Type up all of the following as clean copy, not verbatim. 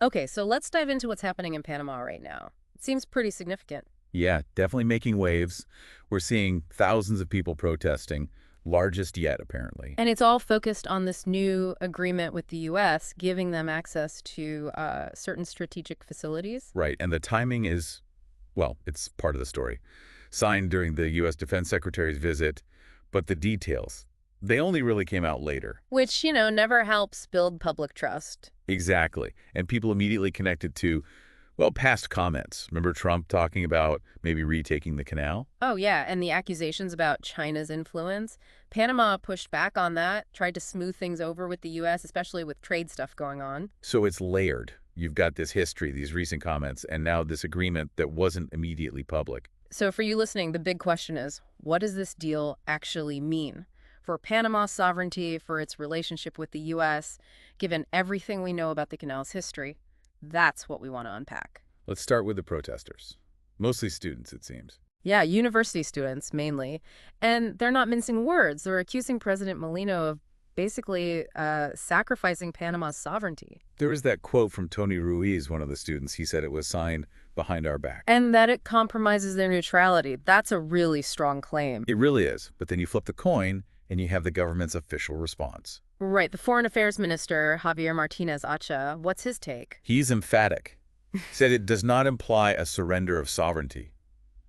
Okay, so let's dive into what's happening in Panama right now. It seems pretty significant. Yeah, definitely making waves. We're seeing thousands of people protesting, largest yet, apparently. And it's all focused on this new agreement with the U.S., giving them access to certain strategic facilities. Right, and the timing is, well, it's part of the story. Signed during the U.S. Defense Secretary's visit, but the details, they only really came out later. Which, never helps build public trust. Exactly, and people immediately connected to, well, past comments. Remember Trump talking about maybe retaking the canal? Oh, yeah, and the accusations about China's influence. Panama pushed back on that, tried to smooth things over with the U.S., especially with trade stuff going on. So it's layered. You've got this history, these recent comments, and now this agreement that wasn't immediately public. So for you listening, the big question is, what does this deal actually mean? For Panama's sovereignty, for its relationship with the U.S., given everything we know about the canal's history, that's what we want to unpack. Let's start with the protesters. Mostly students, it seems. Yeah, university students mainly. And they're not mincing words. They're accusing President Molino of basically sacrificing Panama's sovereignty. There was that quote from Tony Ruiz, one of the students. He said it was signed behind our back. And that it compromises their neutrality. That's a really strong claim. It really is. But then you flip the coin and you have the government's official response. Right. The Foreign Affairs Minister, Javier Martinez Acha, what's his take? He's emphatic. Said it does not imply a surrender of sovereignty.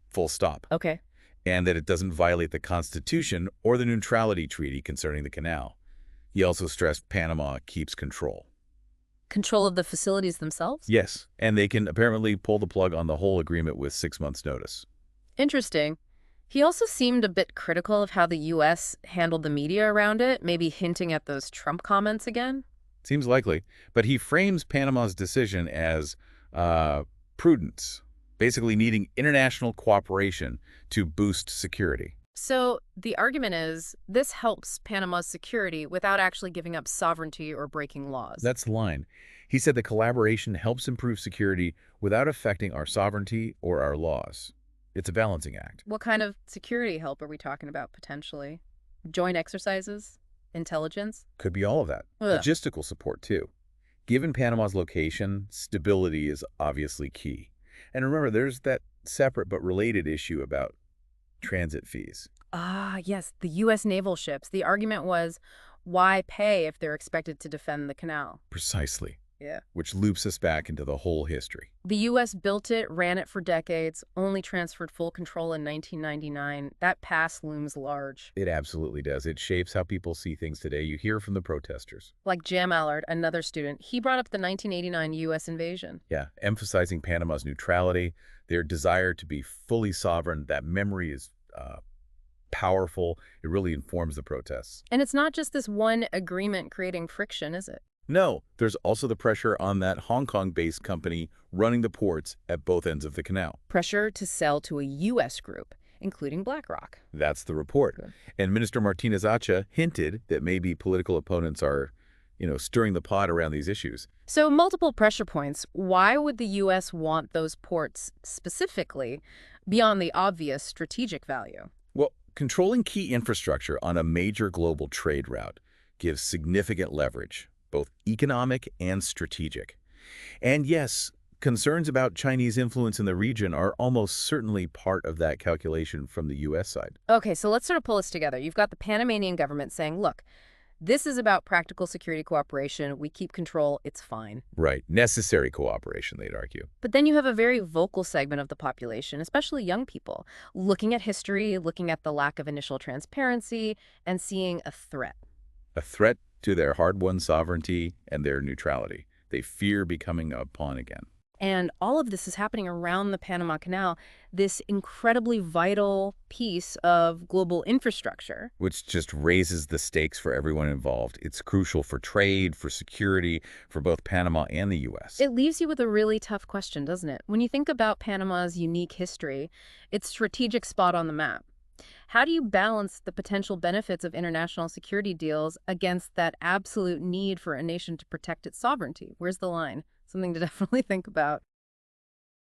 Full stop. Okay. And that it doesn't violate the Constitution or the neutrality treaty concerning the canal. He also stressed Panama keeps control. Control of the facilities themselves? Yes, and they can apparently pull the plug on the whole agreement with 6 months' notice. Interesting. He also seemed a bit critical of how the U.S. handled the media around it, maybe hinting at those Trump comments again. Seems likely, but he frames Panama's decision as prudence, basically needing international cooperation to boost security. So the argument is this helps Panama's security without actually giving up sovereignty or breaking laws. That's the line. He said the collaboration helps improve security without affecting our sovereignty or our laws. It's a balancing act. What kind of security help are we talking about potentially? Joint exercises? Intelligence? Could be all of that. Ugh. Logistical support, too. Given Panama's location, stability is obviously key. And remember, there's that separate but related issue about transit fees. Ah, yes, the U.S. naval ships. The argument was, why pay if they're expected to defend the canal? Precisely. Yeah. Which loops us back into the whole history. The U.S. built it, ran it for decades, only transferred full control in 1999. That past looms large. It absolutely does. It shapes how people see things today. You hear from the protesters. Like Jam Allard, another student, he brought up the 1989 U.S. invasion. Yeah, emphasizing Panama's neutrality, their desire to be fully sovereign. That memory is powerful. It really informs the protests. And it's not just this one agreement creating friction, is it? No, there's also the pressure on that Hong Kong-based company running the ports at both ends of the canal. Pressure to sell to a U.S. group, including BlackRock. That's the report. Good. And Minister Martinez Acha hinted that maybe political opponents are, stirring the pot around these issues. So multiple pressure points. Why would the U.S. want those ports specifically beyond the obvious strategic value? Well, controlling key infrastructure on a major global trade route gives significant leverage, both economic and strategic. And yes, concerns about Chinese influence in the region are almost certainly part of that calculation from the U.S. side. Okay, so let's sort of pull this together. You've got the Panamanian government saying, look, this is about practical security cooperation. We keep control. It's fine. Right. Necessary cooperation, they'd argue. But then you have a very vocal segment of the population, especially young people, looking at history, looking at the lack of initial transparency, and seeing a threat. A threat to their hard-won sovereignty and their neutrality. They fear becoming a pawn again. And all of this is happening around the Panama Canal, this incredibly vital piece of global infrastructure. Which just raises the stakes for everyone involved. It's crucial for trade, for security, for both Panama and the U.S. It leaves you with a really tough question, doesn't it? When you think about Panama's unique history, its strategic spot on the map, how do you balance the potential benefits of international security deals against that absolute need for a nation to protect its sovereignty? Where's the line? Something to definitely think about.